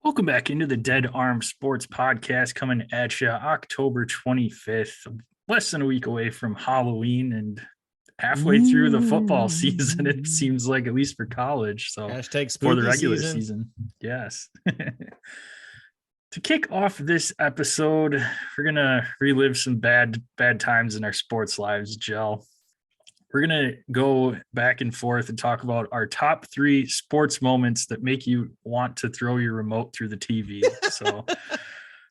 Welcome back into the Dead Arm Sports Podcast, coming at you October 25th, less than a week away from Halloween and halfway through the football season, it seems like, at least for college. So hashtag for spooky the regular season. Yes. To kick off this episode, we're going to relive some bad times in our sports lives, Jill. We're going to go back and forth and talk about our top 3 sports moments that make you want to throw your remote through the TV. So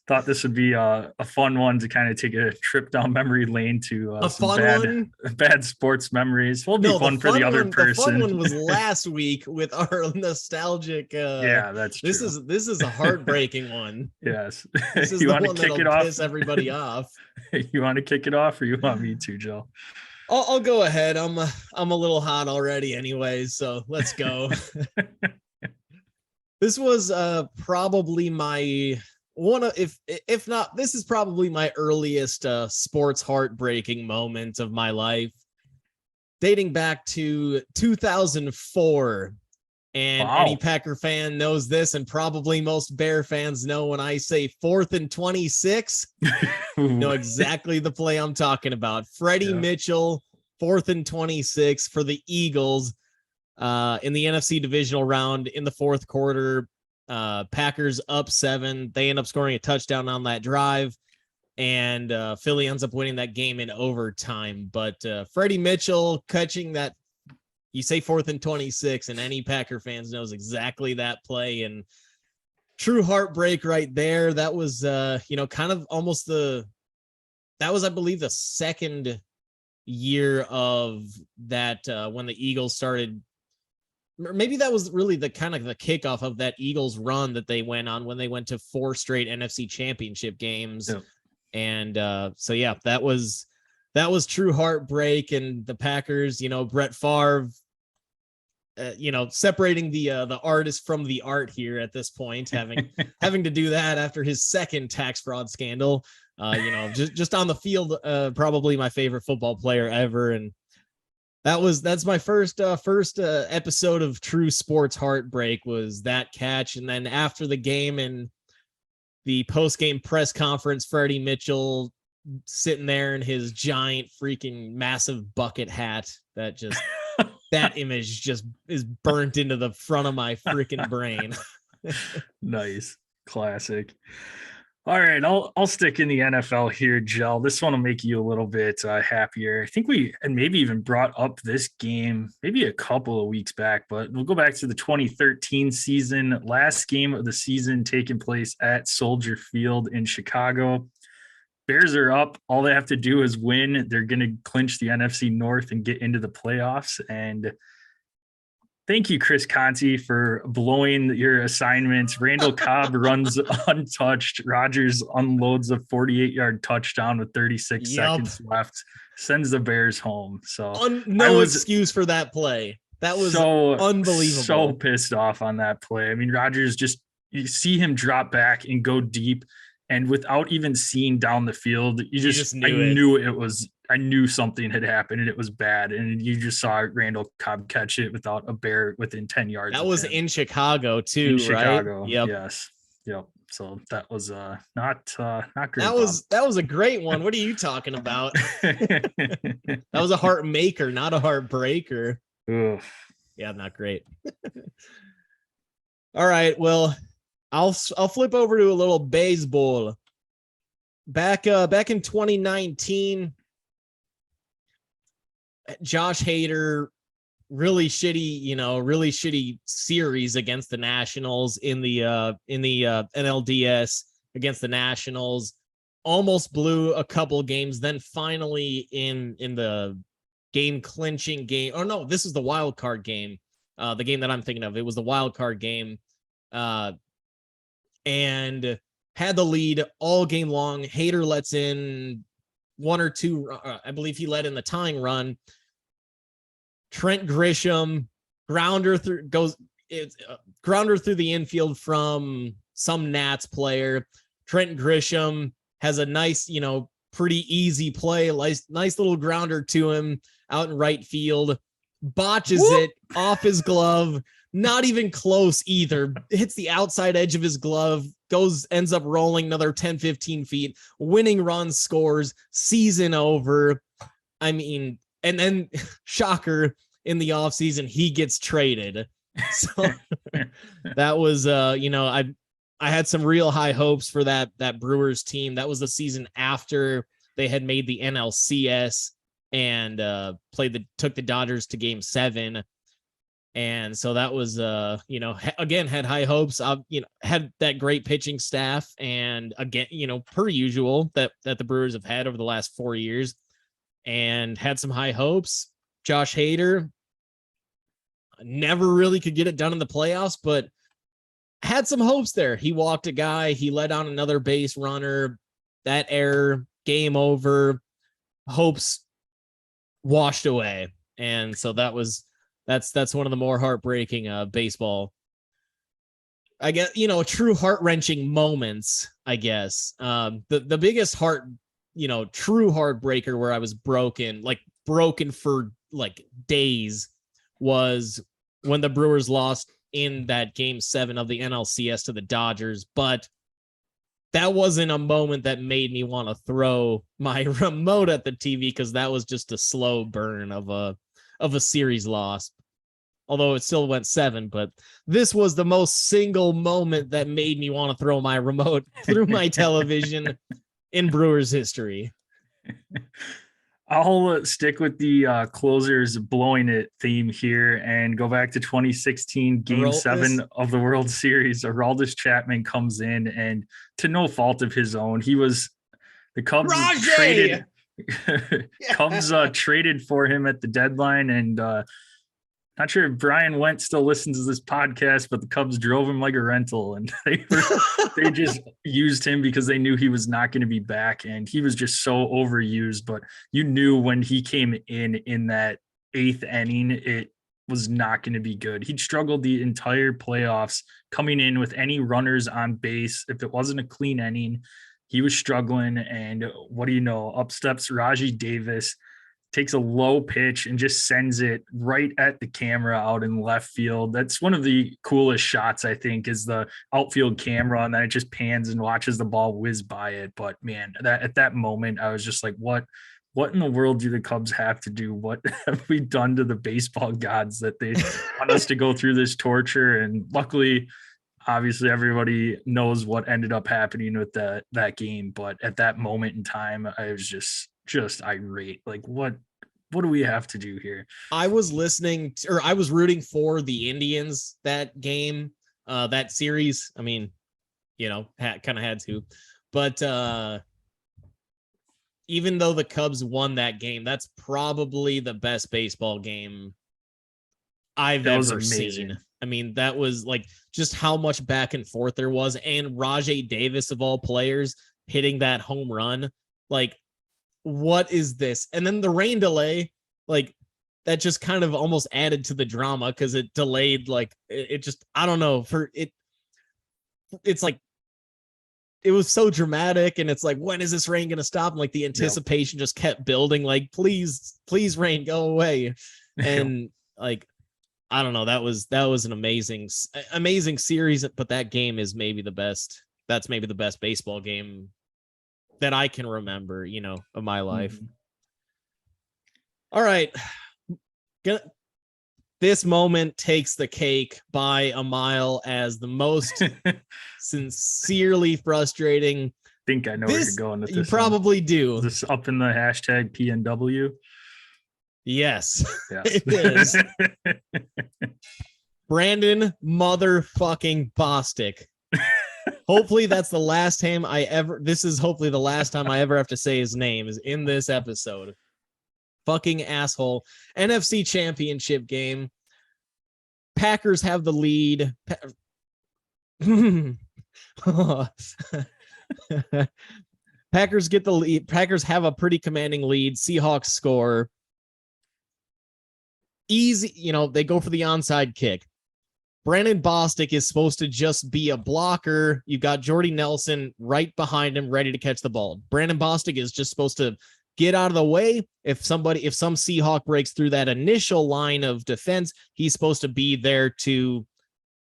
thought this would be a fun one to kind of take a trip down memory lane to some bad sports memories. Will be fun for the other person. The fun one was last week with our nostalgic. Yeah, that's true. This is a heartbreaking one. Yes. This is the one that'll piss everybody off. You want to kick it off, or you want me to, Joe? I'll go ahead. I'm a little hot already anyways, so let's go. This was probably my one of, if not, this is probably my earliest sports heartbreaking moment of my life, dating back to 2004. And wow. Any Packer fan knows this, and probably most Bear fans know when I say 4th and 26, know exactly the play I'm talking about. Freddie Mitchell, 4th and 26 for the Eagles in the NFC divisional round in the fourth quarter. Packers up 7. They end up scoring a touchdown on that drive, and Philly ends up winning that game in overtime. But Freddie Mitchell catching that. You say 4th and 26, and any Packer fans knows exactly that play, and true heartbreak right there. That was, kind of almost that was, I believe, the second year of that when the Eagles started. Maybe that was really the kind of the kickoff of that Eagles run that they went on when they went to 4 straight NFC championship games. Yeah. And that was true heartbreak. And the Packers, Brett Favre, separating the artist from the art here at this point, having to do that after his second tax fraud scandal, just on the field, probably my favorite football player ever. And that's my first episode of true sports heartbreak, was that catch. And then after the game and the post-game press conference, Freddie Mitchell sitting there in his giant freaking massive bucket hat that just that image just is burnt into the front of my freaking brain. Nice. Classic. All right, I'll stick in the NFL here, Jill. This one will make you a little bit happier. I think we and maybe even brought up this game maybe a couple of weeks back, but we'll go back to the 2013 season, last game of the season taking place at Soldier Field in Chicago. Bears are up. All they have to do is win. They're going to clinch the NFC North and get into the playoffs. And thank you, Chris Conti, for blowing your assignments. Randall Cobb runs untouched. Rodgers unloads a 48-yard touchdown with 36 seconds left, sends the Bears home. So excuse for that play. That was so unbelievable. So pissed off on that play. I mean, Rodgers you see him drop back and go deep. And without even seeing down the field, I knew something had happened and it was bad. And you just saw Randall Cobb catch it without a Bear within 10 yards. That was in Chicago too, right? Yep. Yes. Yep. So that was not great. That was a great one. What are you talking about? That was a heart maker, not a heartbreaker. Ugh. Yeah, not great. All right. Well, I'll flip over to a little baseball. Back in 2019, Josh Hader, really shitty series against the Nationals in the NLDS against the Nationals. Almost blew a couple games, then finally in the game clinching game. Oh no, this is the wild card game. The game that I'm thinking of. It was the wild card game. And had the lead all game long. Hader lets in 1 or 2. I believe he let in the tying run. Trent Grisham grounder through the infield from some Nats player. Trent Grisham has a nice, pretty easy play, nice little grounder to him out in right field. botches it off his glove. Not even close either. Hits the outside edge of his glove, ends up rolling another 10, 15 feet, winning run, scores, season over. I mean, and then shocker, in the offseason, he gets traded. So that was, I had some real high hopes for that Brewers team. That was the season after they had made the NLCS and took the Dodgers to Game 7. And so that was, again, had high hopes. Had that great pitching staff, and again, per usual that the Brewers have had over the last 4 years, and had some high hopes. Josh Hader never really could get it done in the playoffs, but had some hopes there. He walked a guy, he let on another base runner, that error, game over, hopes washed away. And so that's one of the more heartbreaking baseball, I guess, true heart-wrenching moments, I guess. The biggest true heartbreaker where I was broken for like days, was when the Brewers lost in that Game 7 of the NLCS to the Dodgers. But that wasn't a moment that made me want to throw my remote at the TV, because that was just a slow burn of a series loss. Although it still went 7, but this was the most single moment that made me want to throw my remote through my television in Brewers history. I'll stick with the closers blowing it theme here and go back to 2016 Game 7 of the World Series. Aroldis Chapman comes in, and to no fault of his own, the Cubs traded traded for him at the deadline, and not sure if Brian Wentz still listens to this podcast, but the Cubs drove him like a rental, and they just used him because they knew he was not going to be back, and he was just so overused. But you knew when he came in that 8th inning, it was not going to be good. He'd struggled the entire playoffs coming in with any runners on base. If it wasn't a clean inning, he was struggling. And what do you know? Up steps Rajai Davis, takes a low pitch and just sends it right at the camera out in left field. That's one of the coolest shots, I think, is the outfield camera, and then it just pans and watches the ball whiz by it. But man, at that moment, I was just like, what in the world do the Cubs have to do? What have we done to the baseball gods that they want us to go through this torture? And luckily, obviously, everybody knows what ended up happening with that game. But at that moment in time, I was just irate. Like, what do we have to do here? I was I was rooting for the Indians that game, that series. I mean, kind of had to, but even though the Cubs won that game, that's probably the best baseball game I've ever seen. I mean, that was like just how much back and forth there was, and Rajai Davis, of all players, hitting that home run. Like, what is this? And then the rain delay, like, that just kind of almost added to the drama, because it delayed, like, it just, I don't know, it's like, it was so dramatic, and it's like, when is this rain gonna stop? And like the anticipation just kept building, like, please rain, go away. And like, I don't know, that was an amazing series, but that game is maybe the best. That's maybe the best baseball game that I can remember, of my life. Mm-hmm. All right. This moment takes the cake by a mile as the most sincerely frustrating. I think I know where you're going with this. You probably do. Is this up in the hashtag PNW? Yes. It is. Brandon motherfucking Bostic. Hopefully that's the last time hopefully the last time I ever have to say his name is in this episode. Fucking asshole. NFC Championship game. Packers have the lead. Packers get the lead. Packers have a pretty commanding lead. Seahawks score. Easy, they go for the onside kick. Brandon Bostic is supposed to just be a blocker. You've got Jordy Nelson right behind him, ready to catch the ball. Brandon Bostic is just supposed to get out of the way. If some Seahawk breaks through that initial line of defense, he's supposed to be there to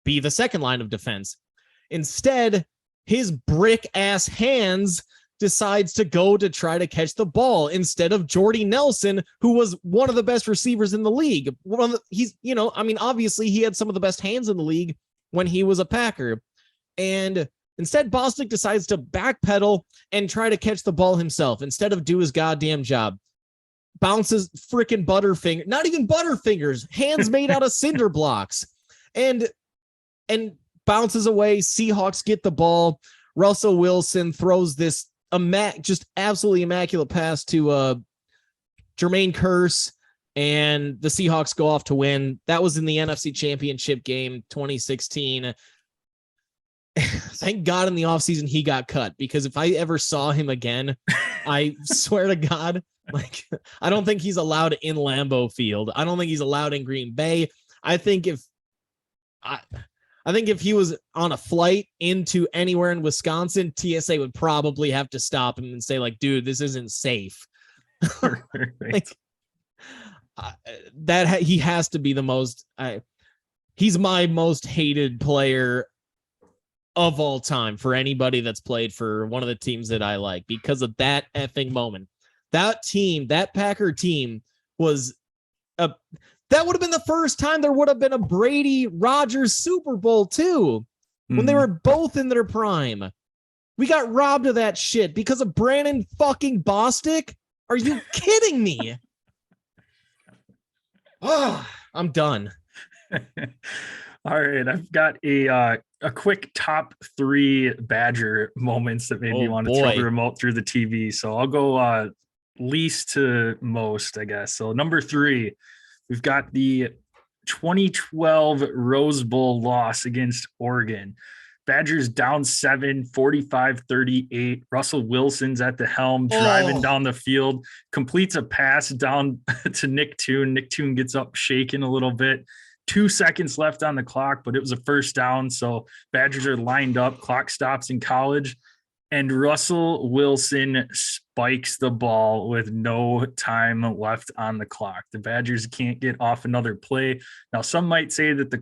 be the second line of defense. Instead, his brick ass hands decides to go to try to catch the ball instead of Jordy Nelson, who was one of the best receivers in the league. Obviously he had some of the best hands in the league when he was a Packer. And instead, Bostic decides to backpedal and try to catch the ball himself instead of do his goddamn job. Bounces freaking Butterfinger, not even Butterfingers, hands made out of cinder blocks, and bounces away. Seahawks get the ball. Russell Wilson throws this just absolutely immaculate pass to Jermaine Kearse, and the Seahawks go off to win. That was in the NFC Championship game 2016. Thank God in the offseason he got cut, because if I ever saw him again, I swear to God, like, I don't think he's allowed in Lambeau Field. I don't think he's allowed in Green Bay. I think if he was on a flight into anywhere in Wisconsin, TSA would probably have to stop him and say, like, dude, this isn't safe. He has to be the most. He's my most hated player of all time for anybody that's played for one of the teams that I like, because of that effing moment. That Packer team was that would have been the first time there would have been a Brady Rodgers Super Bowl too, when they were both in their prime. We got robbed of that shit because of Brandon fucking Bostic. Are you kidding me? Oh, I'm done. All right, I've got a quick top 3 Badger moments that maybe you want to throw the remote through the TV. So I'll go least to most, I guess. So number 3, we've got the 2012 Rose Bowl loss against Oregon. Badgers down 7, 45-38. Russell Wilson's at the helm, driving down the field, completes a pass down to Nick Toon. Nick Toon gets up shaking a little bit. 2 seconds left on the clock, but it was a first down. So Badgers are lined up. Clock stops in College. And Russell Wilson spikes the ball with no time left on the clock. The Badgers can't get off another play. Now, some might say that the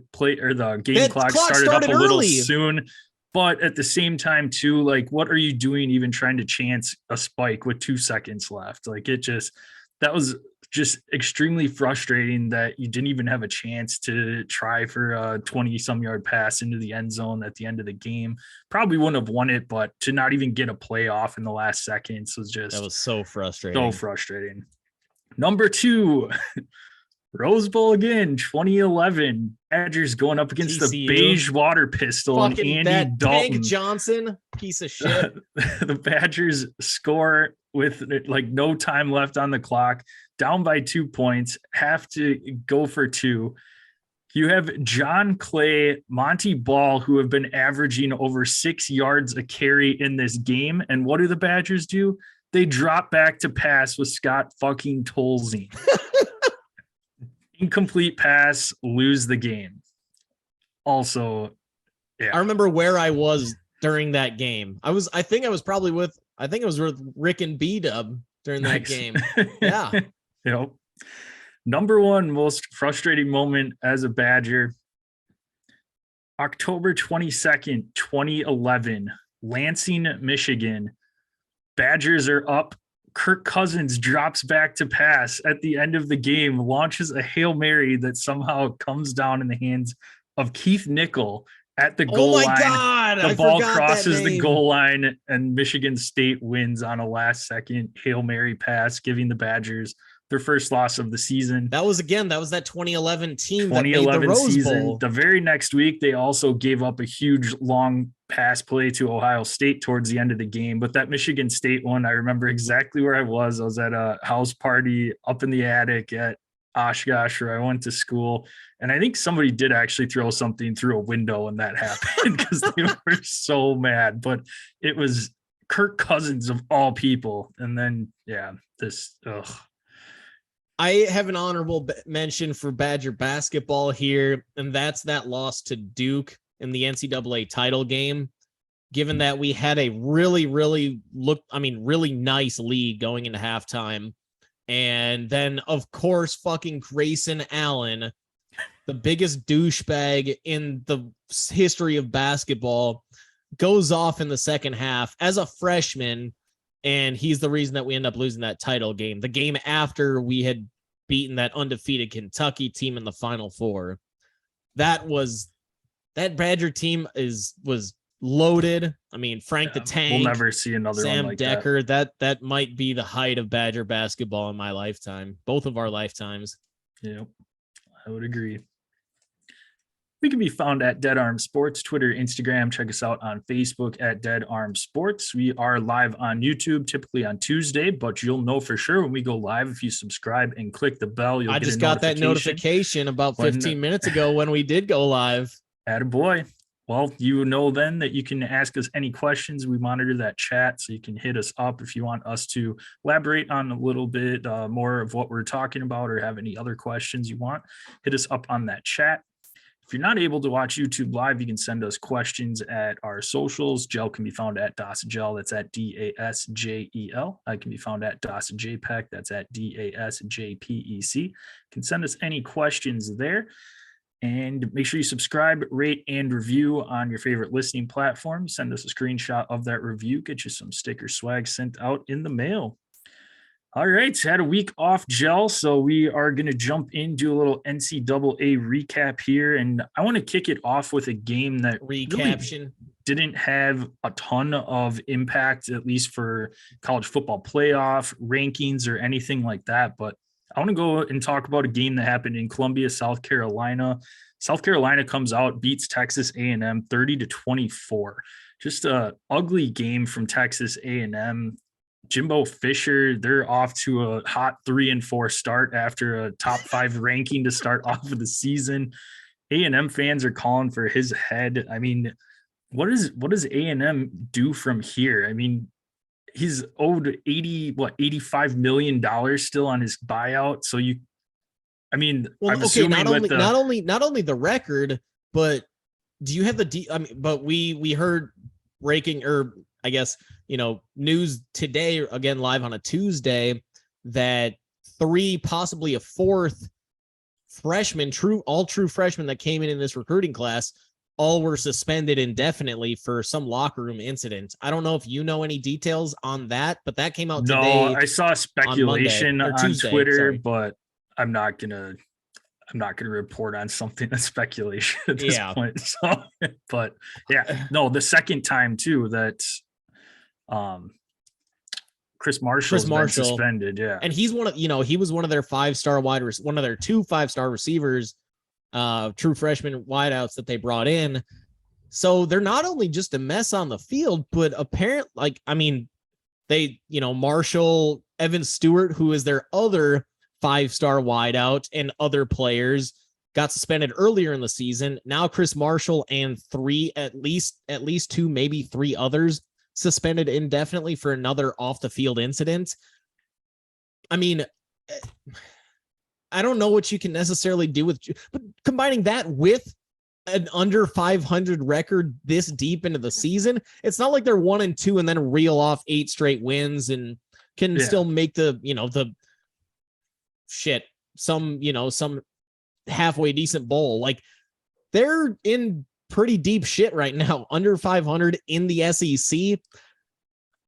game clock started up a little soon, but at the same time, too, like, what are you doing even trying to chance a spike with 2 seconds left? Like, that was just extremely frustrating that you didn't even have a chance to try for a 20-some yard pass into the end zone at the end of the game. Probably wouldn't have won it, but to not even get a play off in the last seconds was just... That was so frustrating. So frustrating. Number 2, Rose Bowl again, 2011. Badgers going up against TCU. The beige water pistol fucking and Andy Dalton. Tank Johnson, piece of shit. The Badgers score with like no time left on the clock, down by 2 points, have to go for 2. You have John Clay, Monty Ball, who have been averaging over 6 yards a carry in this game. And what do the Badgers do? They drop back to pass with Scott fucking Tolzien. Incomplete pass, lose the game. Also, yeah. I remember where I was during that game. I think I was with Rick and B-Dub during that game. Yeah. Yep. Number 1 most frustrating moment as a Badger. October 22nd, 2011, Lansing, Michigan. Badgers are up. Kirk Cousins drops back to pass at the end of the game, launches a Hail Mary that somehow comes down in the hands of Keith Nickel at the goal line. God, the ball crosses the goal line, and Michigan State wins on a last-second Hail Mary pass, giving the Badgers their first loss of the season. That was that 2011 team that made the Rose season. Bowl. The very next week, they also gave up a huge long pass play to Ohio State towards the end of the game. But that Michigan State one, I remember exactly where I was. I was at a house party up in the attic at Oshkosh, where I went to school. And I think somebody did actually throw something through a window when that happened, because they were so mad. But it was Kirk Cousins of all people. And then, I have an honorable mention for Badger basketball here, and that's that loss to Duke in the NCAA title game. given that we had a really nice lead going into halftime. And then, of course, fucking Grayson Allen, the biggest douchebag in the history of basketball, goes off in the second half as a freshman, and he's the reason that we end up losing that title game. The game after we had beaten that undefeated Kentucky team in the Final Four. That Badger team was loaded. I mean, Frank the Tank. We'll never see another Sam one like Decker. That might be the height of Badger basketball in my lifetime. Both of our lifetimes. Yeah, I would agree. We can be found at Dead Arm Sports, Twitter, Instagram. Check us out on Facebook at Dead Arm Sports. We are live on YouTube, typically on Tuesday, but you'll know for sure when we go live if you subscribe and click the bell. I just got that notification about 15 minutes ago when we did go live. Attaboy. Well, you know then that you can ask us any questions. We monitor that chat, so you can hit us up if you want us to elaborate on a little bit more of what we're talking about or have any other questions you want. Hit us up on that chat. If you're not able to watch YouTube live, you can send us questions at our socials. Gel can be found at DasGel. That's at DASJEL. I can be found at DasJPEC. That's at DASJPEC. You can send us any questions there. And make sure you subscribe, rate, and review on your favorite listening platform. Send us a screenshot of that review. Get you some sticker swag sent out in the mail. All right, had a week off, Gel, so we are going to jump into a little NCAA recap here, and I want to kick it off with a game that really didn't have a ton of impact, at least for college football playoff rankings or anything like that, but I want to go and talk about a game that happened in Columbia, South Carolina. South Carolina comes out, beats Texas A&M 30-24. Just a ugly game from Texas A&M. Jimbo Fisher, they're off to a hot 3-4 start after a top 5 ranking to start off of the season. A&M fans are calling for his head. I mean, what does A&M do from here? I mean, he's owed $85 million still on his buyout. So I'm assuming not only the record, but do you have but we heard breaking, or I guess, news today, again, live on a Tuesday, that 3, possibly a 4th freshman, all true freshmen that came in this recruiting class, all were suspended indefinitely for some locker room incident. I don't know if you know any details on that, but that came out today. No, I saw speculation on Twitter, but I'm not gonna report on something that's speculation at this point. So, but yeah, no, the second time too that Chris Marshall's been suspended. Yeah. And he's he was one of their 5-star one of their 2 5-star receivers, true freshman wideouts that they brought in. So they're not only just a mess on the field, but apparently, they, Marshall, Evan Stewart, who is their other 5-star wideout, and other players got suspended earlier in the season. Now Chris Marshall and at least 2, maybe 3 others suspended indefinitely for another off the field incident. I mean, I don't know what you can necessarily do but combining that with an under 500 record this deep into the season, it's not like they're 1-2 and then reel off 8 straight wins and can still make some halfway decent bowl. Like, they're in pretty deep shit right now, under 500 in the SEC.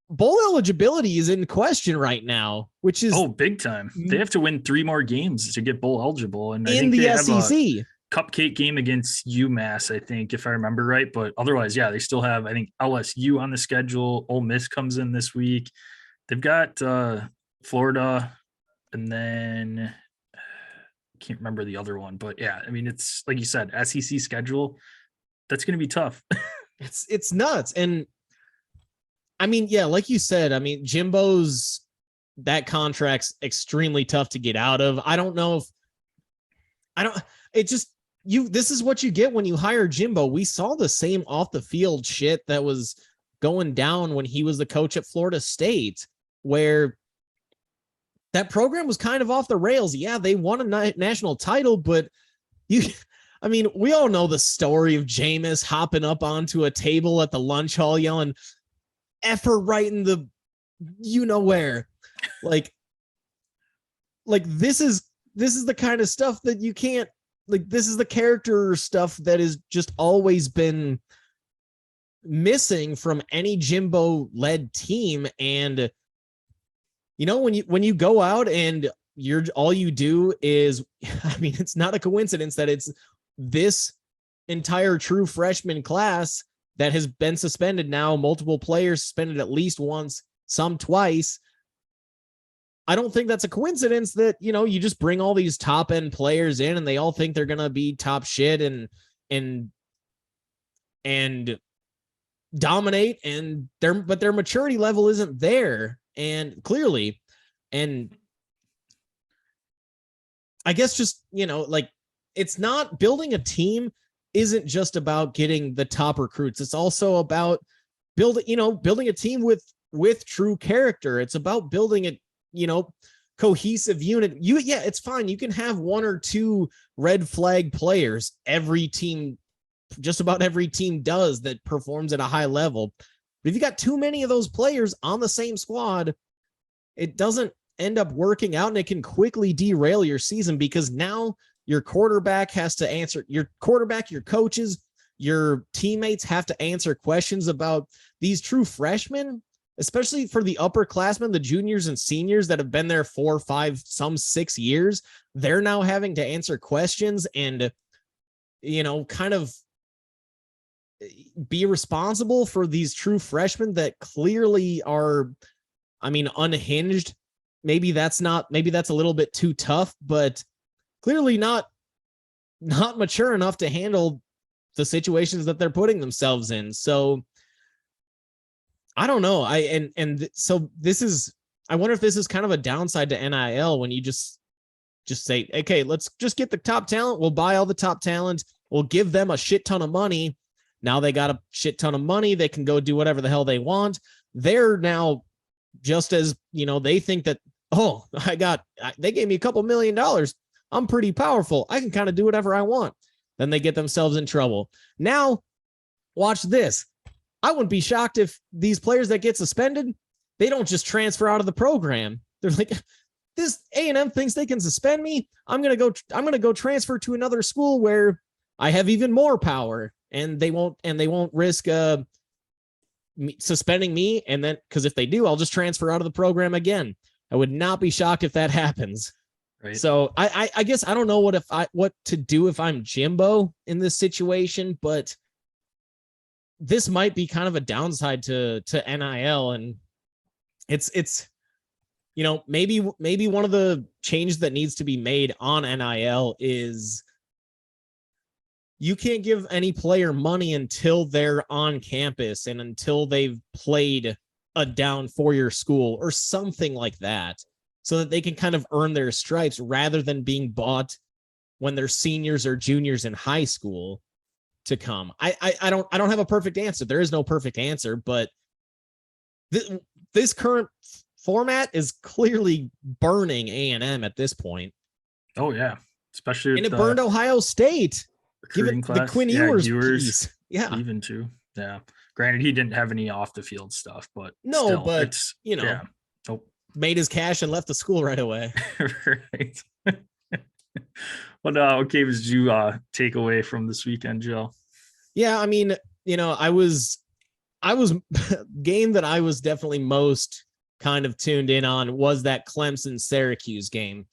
Bowl eligibility is in question right now, which is big time. They have to win 3 more games to get bowl eligible, and I think they SEC have a cupcake game against UMass, I think, if I remember right. But otherwise, they still have, I think, LSU on the schedule. Ole Miss comes in this week. They've got Florida, and then I can't remember the other one. But yeah, I mean, it's like you said, SEC schedule. That's going to be tough. It's nuts. And I mean, yeah, like you said, I mean, Jimbo's, that contract's extremely tough to get out of. This is what you get when you hire Jimbo. We saw the same off the field shit that was going down when he was the coach at Florida State, where that program was kind of off the rails. Yeah, they won a national title, but I mean, we all know the story of Jameis hopping up onto a table at the lunch hall yelling, F her right in the you know where. Like this is the kind of stuff that you can't, like, this is the character stuff that has just always been missing from any Jimbo led team. And you know, when you go out and you're all you do is, I mean, it's not a coincidence that it's this entire true freshman class that has been suspended now, multiple players suspended at least once, some twice. I don't think that's a coincidence that, you know, you just bring all these top end players in and they all think they're going to be top shit and dominate, and their maturity level isn't there. And clearly, and I guess just, you know, like, it's not, building a team isn't just about getting the top recruits. It's also about building a team with true character. It's about building a, you know, cohesive unit. It's fine. You can have one or two red flag players. Every team, just about every team does, that performs at a high level. But if you got too many of those players on the same squad, it doesn't end up working out, and it can quickly derail your season, because now your quarterback has to answer, your coaches, your teammates have to answer questions about these true freshmen, especially for the upperclassmen, the juniors and seniors that have been there 4, 5, some 6 years. They're now having to answer questions and, you know, kind of be responsible for these true freshmen that clearly are, I mean, unhinged. Maybe that's a little bit too tough, but clearly not mature enough to handle the situations that they're putting themselves in. So I don't know. So this is, I wonder if this is kind of a downside to NIL, when you just say, okay, let's just get the top talent. We'll buy all the top talent. We'll give them a shit ton of money. Now they got a shit ton of money. They can go do whatever the hell they want. They're now, just as, you know, they think that, oh, they gave me a couple $1 million. I'm pretty powerful. I can kind of do whatever I want. Then they get themselves in trouble. Now, watch this. I wouldn't be shocked if these players that get suspended, they don't just transfer out of the program. They're like, this A&M thinks they can suspend me. I'm going to go transfer to another school where I have even more power, and they won't risk suspending me. And then, because if they do, I'll just transfer out of the program again. I would not be shocked if that happens. Right. So I guess I don't know what to do if I'm Jimbo in this situation, but this might be kind of a downside to NIL. And it's, you know, maybe one of the changes that needs to be made on NIL is you can't give any player money until they're on campus and until they've played a down 4-year school or something like that, so that they can kind of earn their stripes, rather than being bought when they're seniors or juniors in high school to come. I don't have a perfect answer. There is no perfect answer, but this current format is clearly burning A&M at this point. Oh yeah, especially, and it burned Ohio State. Given the Quinn Ewers piece. Yeah, even too. Yeah, granted, he didn't have any off the field stuff, but no, still, but it's, you know, yeah. Made his cash and left the school right away. Right. What games did you take away from this weekend, Joe? Yeah, I mean, you know, I was game that I was definitely most kind of tuned in on was that Clemson-Syracuse game.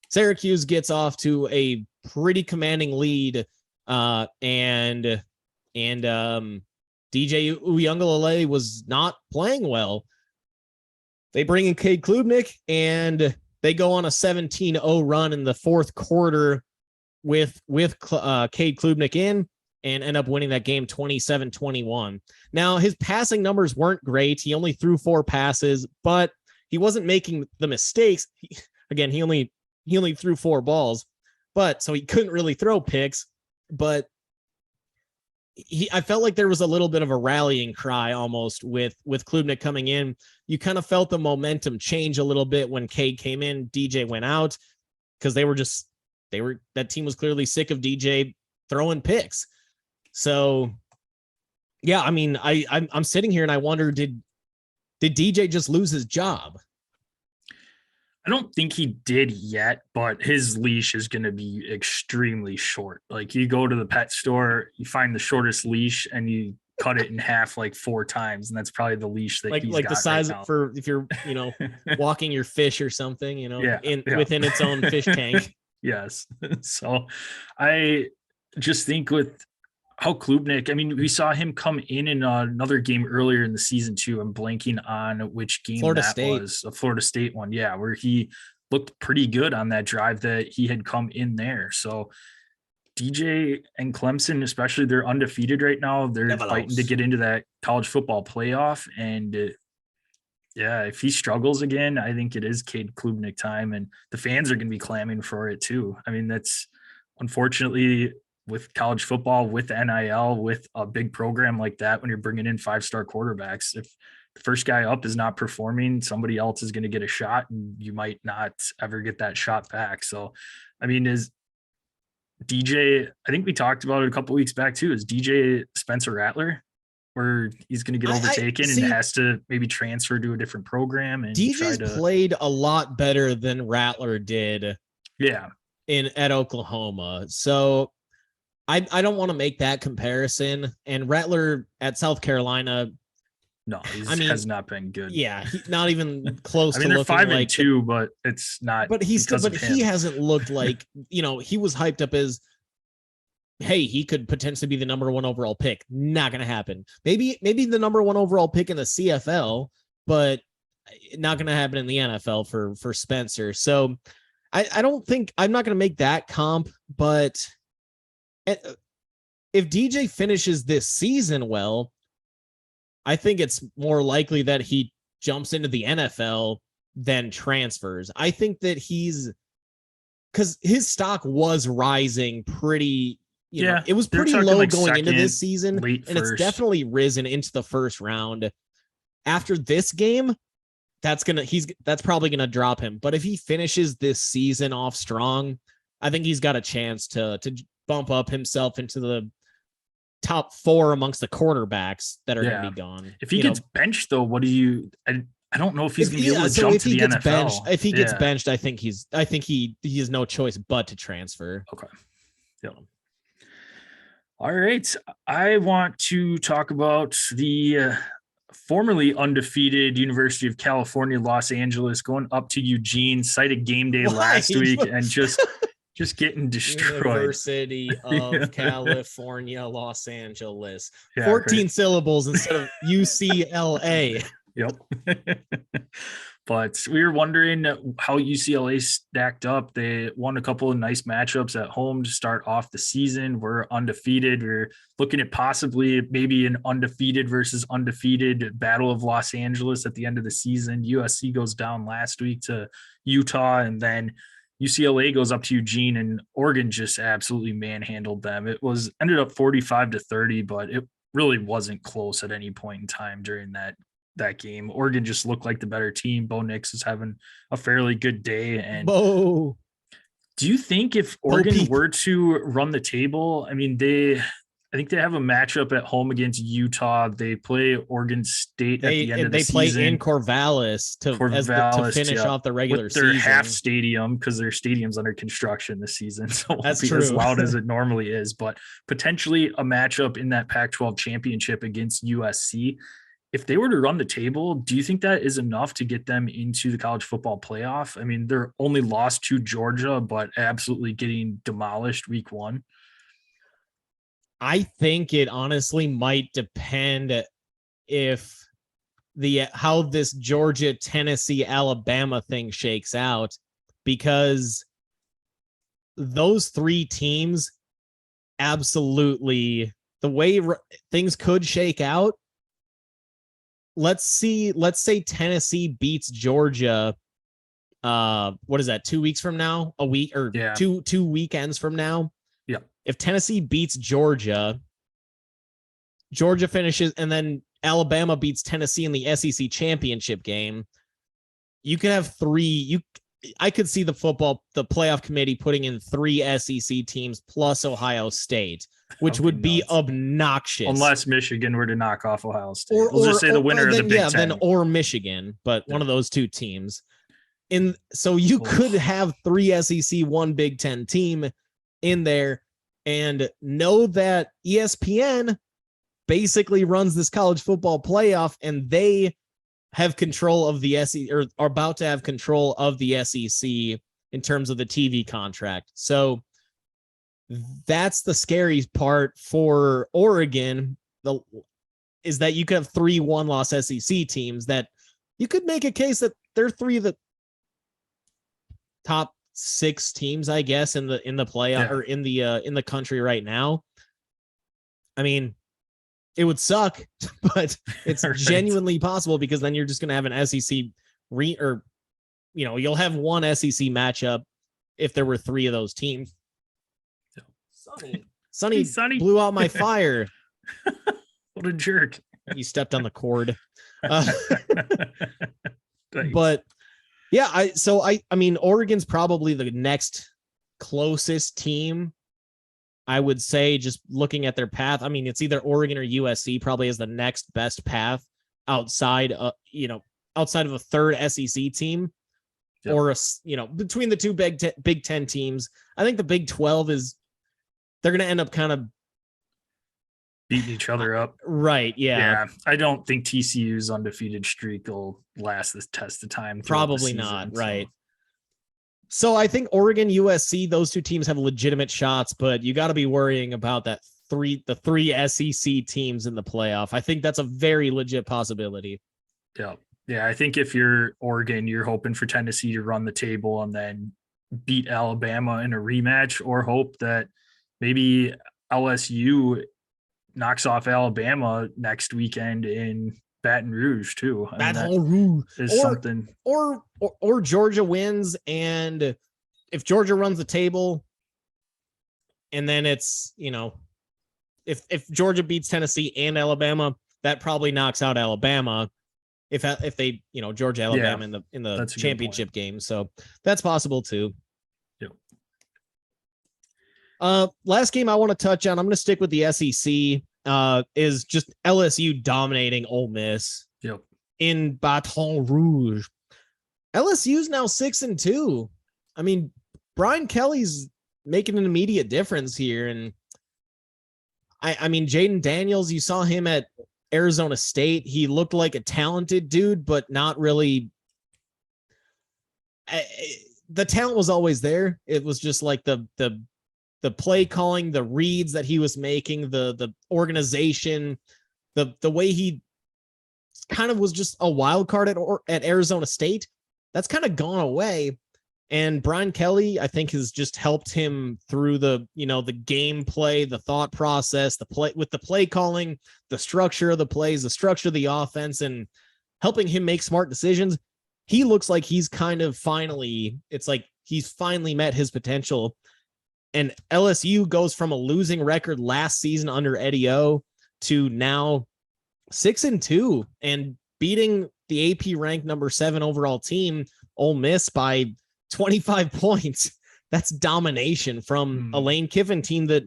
Syracuse gets off to a pretty commanding lead, and DJ Uiagalelei was not playing well. They bring in Cade Klubnik, and they go on a 17-0 run in the fourth quarter with Cade Klubnik in, and end up winning that game 27-21. Now, his passing numbers weren't great. He only threw 4 passes, but he wasn't making the mistakes. He only threw 4 balls, but so he couldn't really throw picks. But I felt like there was a little bit of a rallying cry almost with Klubnik coming in. You kind of felt the momentum change a little bit when Cade came in, DJ went out, because that team was clearly sick of DJ. throwing picks. So, yeah, I mean, I'm sitting here and I wonder, did DJ just lose his job? I don't think he did yet, but his leash is going to be extremely short. Like you go to the pet store, you find the shortest leash and you cut it in half like 4 times. And that's probably the leash that he's like got the size right now. for if you're, walking your fish or something, within its own fish tank. Yes. So I just think with how Klubnik, I mean, we saw him come in another game earlier in the season too. I'm blanking on which game Florida that State. was, a Florida State one. Yeah, where he looked pretty good on that drive that he had come in there. So DJ and Clemson, especially, they're undefeated right now. They're fighting to get into that college football playoff. And yeah, if he struggles again, I think it is Cade Klubnik time, and the fans are going to be clamoring for it too. I mean, that's unfortunately with college football, with NIL, with a big program like that, when you're bringing in 5-star quarterbacks, if the first guy up is not performing, somebody else is going to get a shot and you might not ever get that shot back. So, I mean, is DJ, I think we talked about it a couple weeks back too, is DJ Spencer Rattler, where he's going to get overtaken and has to maybe transfer to a different program. And DJ's played a lot better than Rattler did. Yeah. At Oklahoma. So I don't want to make that comparison. And Rattler at South Carolina, no, has not been good. Yeah, not even close. I mean, they're 5-2, but it's not. But he hasn't looked like, he was hyped up as, hey, he could potentially be the number 1 overall pick. Not going to happen. Maybe the number 1 overall pick in the CFL, but not going to happen in the NFL for Spencer. So I don't think, I'm not going to make that comp, but if DJ finishes this season well, I think it's more likely that he jumps into the NFL than transfers. I think that because his stock was rising pretty, it was pretty low like going into this season, and it's definitely risen into the first round. After this game, that's probably gonna drop him. But if he finishes this season off strong, I think he's got a chance to bump up himself into the top 4 amongst the quarterbacks that are going to be gone. If he gets benched, though, what do you? I don't know if he's going to be able to jump to the NFL. If he gets benched, I think he has no choice but to transfer. Okay. Yeah. All right. I want to talk about the formerly undefeated University of California, Los Angeles, going up to Eugene, cited game day last week, and just getting destroyed. University of California, Los Angeles. 14 syllables instead of UCLA. Yep. But we were wondering how UCLA stacked up. They won a couple of nice matchups at home to start off the season. We're undefeated. We're looking at possibly maybe an undefeated versus undefeated battle of Los Angeles at the end of the season. USC goes down last week to Utah, and then UCLA goes up to Eugene, and Oregon just absolutely manhandled them. It ended up 45-30, but it really wasn't close at any point in time during that game. Oregon just looked like the better team. Bo Nix is having a fairly good day. And do you think if Oregon were to run the table, I mean, I think they have a matchup at home against Utah. They play Oregon State at the end of the season. They play in Corvallis to finish off the regular season. Their season. Half stadium, because their stadium's under construction this season. So it won't be true. As loud as it normally is, but potentially a matchup in that Pac-12 championship against USC. If they were to run the table, do you think that is enough to get them into the college football playoff? I mean, they're only lost to Georgia, but absolutely getting demolished week 1. I think it honestly might depend if how this Georgia, Tennessee, Alabama thing shakes out, because those 3 teams, absolutely, the way things could shake out. Let's say Tennessee beats Georgia. What is that? 2 weeks from now? A week or two weekends from now? Yeah. If Tennessee beats Georgia finishes, and then Alabama beats Tennessee in the SEC championship game, you could have 3. I could see the playoff committee putting in 3 SEC teams plus Ohio State, which would be obnoxious. Unless Michigan were to knock off Ohio State. We'll just say the winner of the Big Ten. Then or Michigan, but one of those two teams. So you could have 3 SEC, 1 Big Ten team in there, and know that ESPN basically runs this college football playoff, and they have control of the SEC, or are about to have control of the SEC in terms of the TV contract. So that's the scary part for Oregon, is that you could have 3 one-loss SEC teams that you could make a case that they're 3 of the top 6 teams, I guess, in the playoff or in the country right now. I mean, it would suck, but it's right. Genuinely possible, because then you're just going to have an SEC you'll have one SEC matchup if there were 3 of those teams. Sonny blew out my fire. What a jerk. You stepped on the cord. But yeah, I mean, Oregon's probably the next closest team, I would say, just looking at their path. I mean, it's either Oregon or USC probably is the next best path outside of a third SEC team. Yep. Or between the 2 Big Ten teams. I think the Big 12 they're going to end up kind of beating each other up. Right. Yeah. Yeah. I don't think TCU's undefeated streak will last this test of time. Probably not. Right. So I think Oregon, USC, those 2 teams have legitimate shots, but you got to be worrying about the 3 SEC teams in the playoff. I think that's a very legit possibility. Yeah. Yeah. I think if you're Oregon, you're hoping for Tennessee to run the table and then beat Alabama in a rematch, or hope that maybe LSU knocks off Alabama next weekend in Baton Rouge too. Baton Rouge is something. Or Georgia wins, and if Georgia runs the table, and then it's, if Georgia beats Tennessee and Alabama, that probably knocks out Alabama. If they, Georgia, Alabama in the championship game. So that's possible too. Last game I want to touch on, I'm going to stick with the SEC, is just LSU dominating Ole Miss in Baton Rouge. LSU's now 6-2. I mean, Brian Kelly's making an immediate difference here. And I mean, Jaden Daniels, you saw him at Arizona State. He looked like a talented dude, but not really. The talent was always there. It was just like the play calling, the reads that he was making, the organization, the way he kind of was just a wild card at Arizona State. That's kind of gone away. And Brian Kelly, I think, has just helped him through the gameplay, the thought process, the play calling, the structure of the plays, the structure of the offense, and helping him make smart decisions. He looks like he's he's finally met his potential. And LSU goes from a losing record last season under Eddie O to now 6-2 and beating the AP ranked number 7 overall team, Ole Miss, by 25 points. That's domination from a Lane Kiffin team. That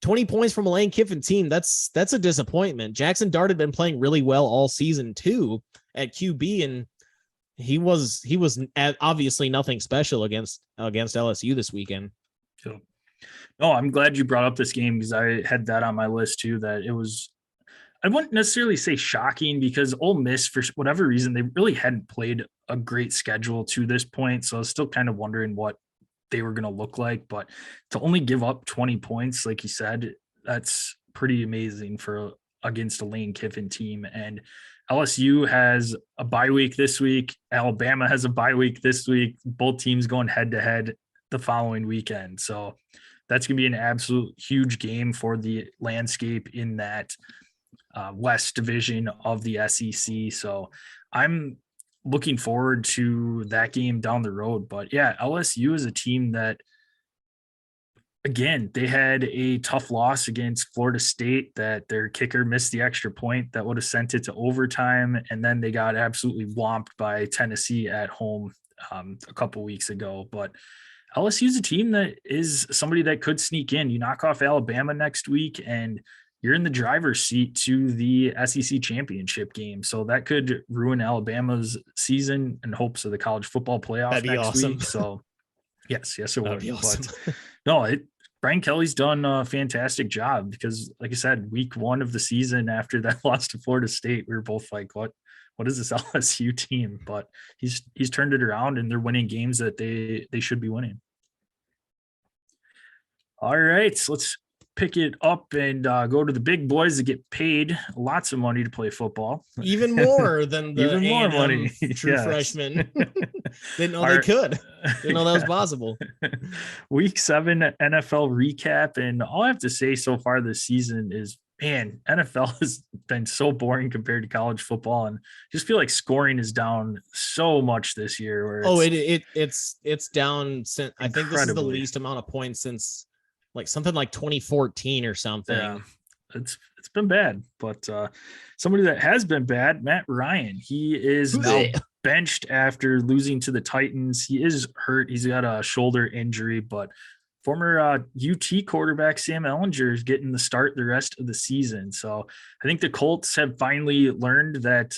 20 points from a Lane Kiffin team. That's a disappointment. Jackson Dart had been playing really well all season too at QB, and he was obviously nothing special against LSU this weekend. No, I'm glad you brought up this game, because I had that on my list too, that it was, I wouldn't necessarily say shocking, because Ole Miss, for whatever reason, they really hadn't played a great schedule to this point. So I was still kind of wondering what they were going to look like, but to only give up 20 points, like you said, that's pretty amazing against a Lane Kiffin team. And LSU has a bye week this week. Alabama has a bye week this week. Both teams going head to head the following weekend. So that's going to be an absolute huge game for the landscape in that West division of the SEC. So I'm looking forward to that game down the road. But yeah, LSU is a team that, again, they had a tough loss against Florida State, that their kicker missed the extra point that would have sent it to overtime. And then they got absolutely whomped by Tennessee at home a couple weeks ago. But LSU's a team that is somebody that could sneak in. You knock off Alabama next week, and you're in the driver's seat to the SEC championship game. So that could ruin Alabama's season in hopes of the college football playoff That'd be next awesome. week. So yes, it That'd would. be awesome. But no, Brian Kelly's done a fantastic job because, like I said, week one of the season after that loss to Florida State, we were both like, what is this LSU team? But he's turned it around, and they're winning games that they should be winning. All right, so let's pick it up and go to the big boys that get paid lots of money to play football. Even more than the even more money. True freshmen. Didn't know they could. Didn't know that was possible. Week 7 NFL recap, and all I have to say so far this season is, man, NFL has been so boring compared to college football, and just feel like scoring is down so much this year. Where it's down since I think this is the least amount of points since like something like 2014 or something. Yeah, it's been bad, but somebody that has been bad, Matt Ryan, he is now benched after losing to the Titans. He is hurt. He's got a shoulder injury, but former UT quarterback Sam Ehlinger is getting the start the rest of the season. So I think the Colts have finally learned that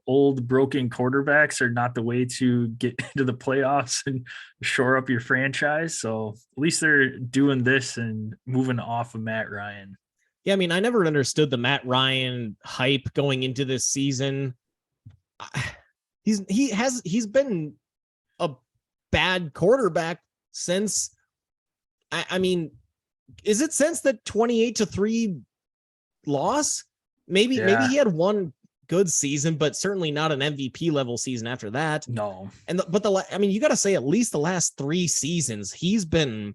old broken quarterbacks are not the way to get into the playoffs and shore up your franchise. So at least they're doing this and moving off of Matt Ryan. Yeah, I mean, I never understood the Matt Ryan hype going into this season. He's been a bad quarterback since. I mean, is it since the 28-3 loss? Maybe he had one good season, but certainly not an MVP level season after that. No. I mean, you got to say at least the last 3 seasons, he's been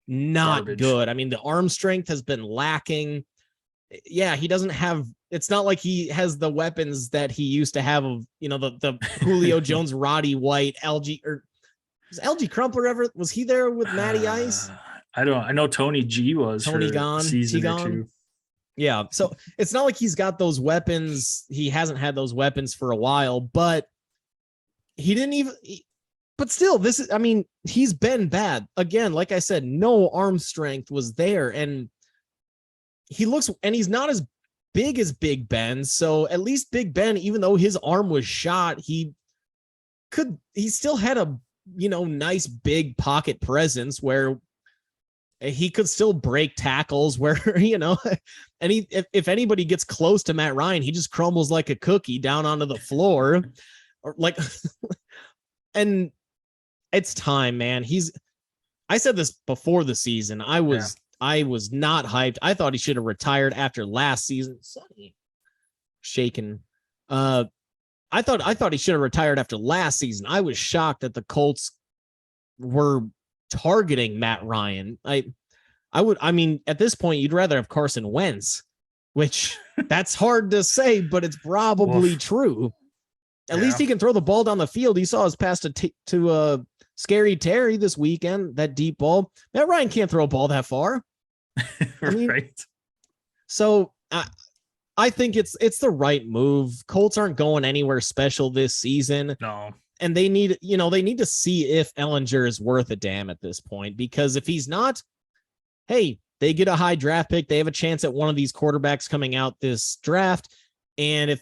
not good. I mean, the arm strength has been lacking. Yeah, he doesn't have, it's not like he has the weapons that he used to have of, the Julio Jones, Roddy White, LG, or was LG Crumpler ever, was he there with Matty Ice? I know Tony G was Tony for gone, season or two. Yeah. So it's not like he's got those weapons. He hasn't had those weapons for a while, but but still he's been bad again. Like I said, no arm strength was there, and he's not as big as Big Ben. So at least Big Ben, even though his arm was shot, he still had a, nice big pocket presence where he could still break tackles where, and if anybody gets close to Matt Ryan, he just crumbles like a cookie down onto the floor or like, and it's time, man. I said this before the season. I was not hyped. I thought he should have retired after last season. Sonny shaking. I thought he should have retired after last season. I was shocked that the Colts were targeting Matt Ryan. I mean, at this point, you'd rather have Carson Wentz, which that's hard to say, but it's probably true. At least he can throw the ball down the field. He saw his pass to Scary Terry this weekend, that deep ball. Matt Ryan can't throw a ball that far. Right. So I think it's the right move. Colts aren't going anywhere special this season. No. And they need to see if Ehlinger is worth a damn at this point, because if he's not, hey, they get a high draft pick. They have a chance at one of these quarterbacks coming out this draft. And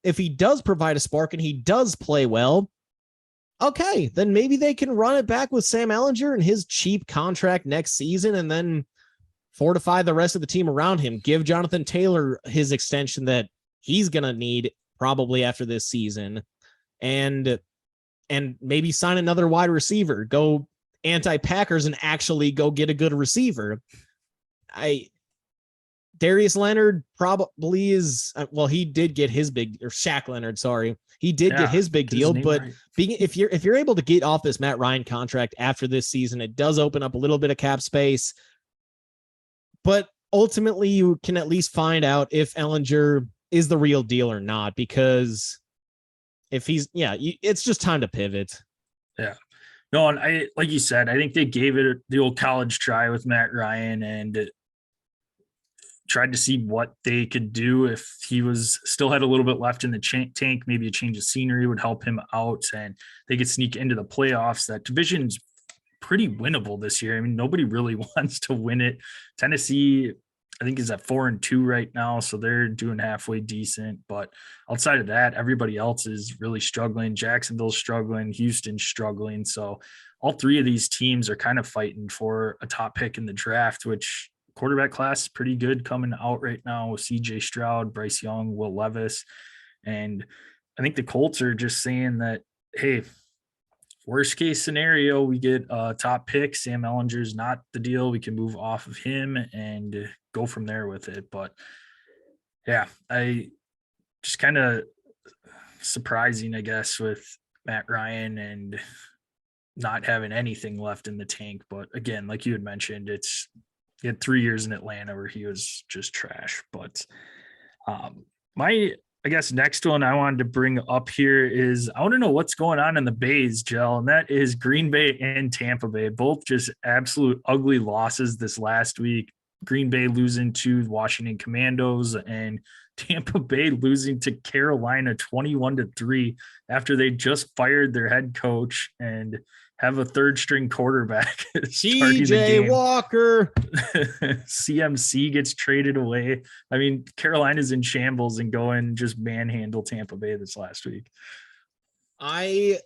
if he does provide a spark and he does play well, okay, then maybe they can run it back with Sam Ehlinger and his cheap contract next season, and then fortify the rest of the team around him. Give Jonathan Taylor his extension that he's going to need probably after this season. And maybe sign another wide receiver, go anti-Packers and actually go get a good receiver. Darius Leonard probably is, he did get his Shaq Leonard, sorry. He did get his big deal, but right. If you're able to get off this Matt Ryan contract after this season, it does open up a little bit of cap space, but ultimately you can at least find out if Ehlinger is the real deal or not, because if he's, it's just time to pivot. Yeah. No, and like you said, I think they gave it the old college try with Matt Ryan, and tried to see what they could do if he was still had a little bit left in the tank. Maybe a change of scenery would help him out and they could sneak into the playoffs. That division's pretty winnable this year. I mean, nobody really wants to win it. Tennessee, I think, is at 4-2 right now, so they're doing halfway decent. But outside of that, everybody else is really struggling. Jacksonville's struggling, Houston's struggling. So all three of these teams are kind of fighting for a top pick in the draft, which quarterback class is pretty good coming out right now with CJ Stroud, Bryce Young, Will Levis. And I think the Colts are just saying that, hey, worst case scenario, we get a top pick. Sam Ellinger's not the deal. We can move off of him and go from there with it. But yeah, I just kind of surprising, I guess, with Matt Ryan and not having anything left in the tank. But again, like you had mentioned, he had 3 years in Atlanta where he was just trash. But I guess next one I wanted to bring up here is I want to know what's going on in the Bays, Jell, and that is Green Bay and Tampa Bay, both just absolute ugly losses this last week. Green Bay losing to Washington Commandos and Tampa Bay losing to Carolina 21-3 after they just fired their head coach and have a third string quarterback starting the game. Walker. CMC gets traded away. I mean, Carolina's in shambles and go and just manhandle Tampa Bay this last week. I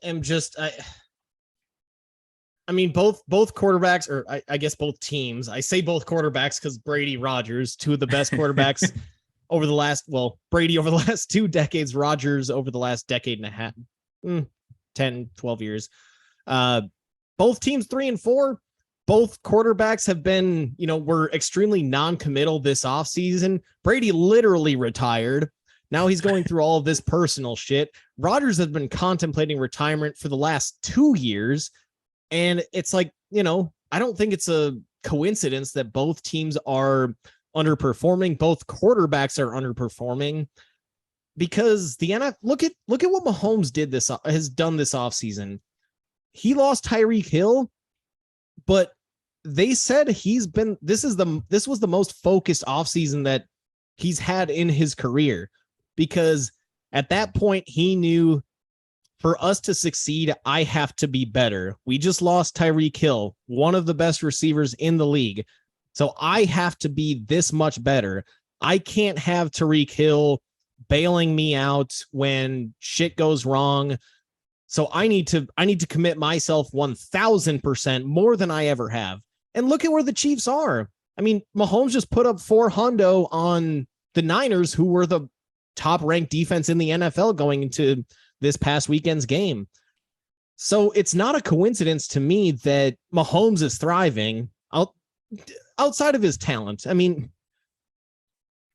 mean, both quarterbacks, or I guess both teams. I say both quarterbacks because Brady, Rodgers, two of the best quarterbacks over the last, Brady over the last 2 decades, Rodgers over the last decade and a half, 10, 12 years. Both teams 3-4. Both quarterbacks have been, were extremely non-committal this offseason. Brady literally retired. Now he's going through all of this personal shit. Rodgers has been contemplating retirement for the last 2 years. And it's like, I don't think it's a coincidence that both teams are underperforming. Both quarterbacks are underperforming because the NFL, look at what Mahomes has done this offseason. He lost Tyreek Hill, but they said this was the most focused offseason that he's had in his career, because at that point he knew, for us to succeed, I have to be better. We just lost Tyreek Hill, one of the best receivers in the league. So I have to be this much better. I can't have Tyreek Hill bailing me out when shit goes wrong. So I need to commit myself 1,000% more than I ever have. And look at where the Chiefs are. I mean, Mahomes just put up 400 on the Niners, who were the top ranked defense in the NFL going into this past weekend's game. So it's not a coincidence to me that Mahomes is thriving outside of his talent. I mean,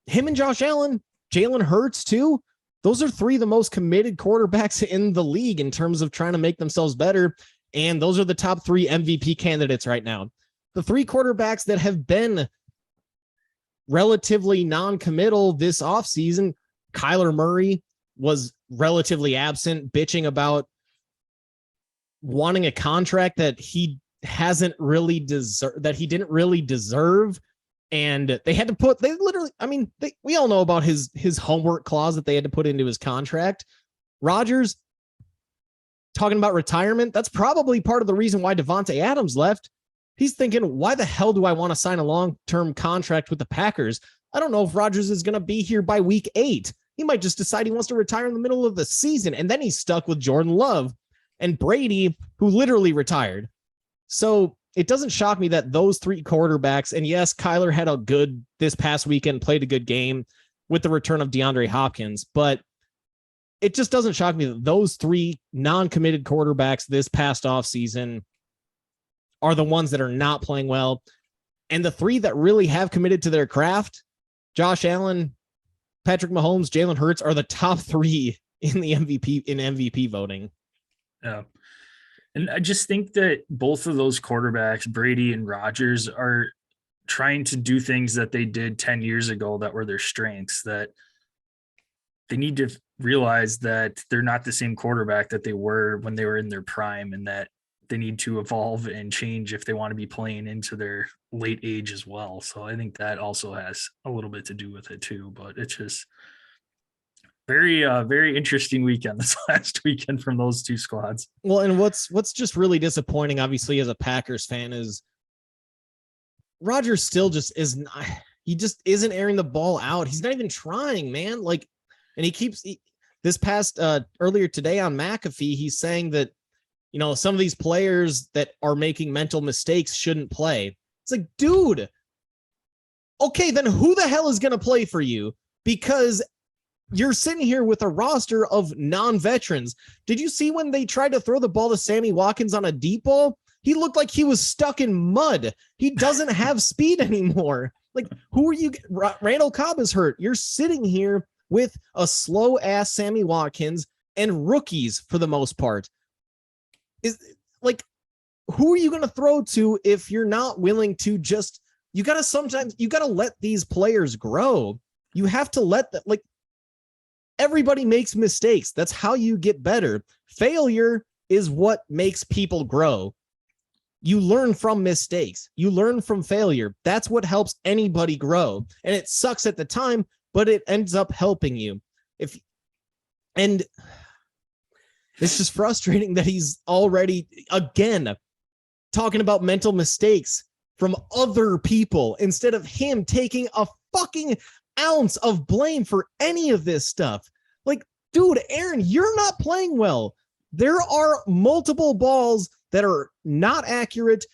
him and Josh Allen, Jalen Hurts too. Those are 3 of the most committed quarterbacks in the league in terms of trying to make themselves better. And those are the top 3 MVP candidates right now. The 3 quarterbacks that have been relatively non-committal this offseason, Kyler Murray was relatively absent, bitching about wanting a contract that he didn't really deserve. And they had to we all know about his homework clause that they had to put into his contract. Rodgers talking about retirement. That's probably part of the reason why Devontae Adams left. He's thinking, why the hell do I want to sign a long-term contract with the Packers? I don't know if Rodgers is going to be here by week 8. He might just decide he wants to retire in the middle of the season. And then he's stuck with Jordan Love and Brady, who literally retired. So it doesn't shock me that those 3 quarterbacks, and yes, Kyler had a good this past weekend, played a good game with the return of DeAndre Hopkins, but it just doesn't shock me that those 3 non-committed quarterbacks this past offseason are the ones that are not playing well. And the 3 that really have committed to their craft, Josh Allen, Patrick Mahomes, Jalen Hurts, are the top 3 in the MVP voting. Yeah. And I just think that both of those quarterbacks, Brady and Rodgers, are trying to do things that they did 10 years ago that were their strengths, that they need to realize that they're not the same quarterback that they were when they were in their prime, and that they need to evolve and change if they want to be playing into their late age as well. So I think that also has a little bit to do with it too. But it's just very interesting weekend this last weekend from those two squads. Well, and what's just really disappointing, obviously, as a Packers fan, is Rodgers still just is not, he just isn't airing the ball out. He's not even trying, man. Like, and this past earlier today on McAfee, he's saying that, you know, some of these players that are making mental mistakes shouldn't play. It's like, dude, okay, then who the hell is going to play for you? Because you're sitting here with a roster of non-veterans. Did you see when they tried to throw the ball to Sammy Watkins on a deep ball? He looked like he was stuck in mud. He doesn't have speed anymore. Like, who are you? Randall Cobb is hurt. You're sitting here with a slow ass Sammy Watkins and rookies for the most part. Is like, who are you going to throw to if you're not willing to just, you got to let these players grow. You have to let them, like, everybody makes mistakes. That's how you get better. Failure is what makes people grow. You learn from mistakes. You learn from failure. That's what helps anybody grow. And it sucks at the time, but it ends up helping you. And it's just frustrating that he's already, again, talking about mental mistakes from other people instead of him taking a fucking ounce of blame for any of this stuff. Like, dude, Aaron, you're not playing well. There are multiple balls that are not accurate.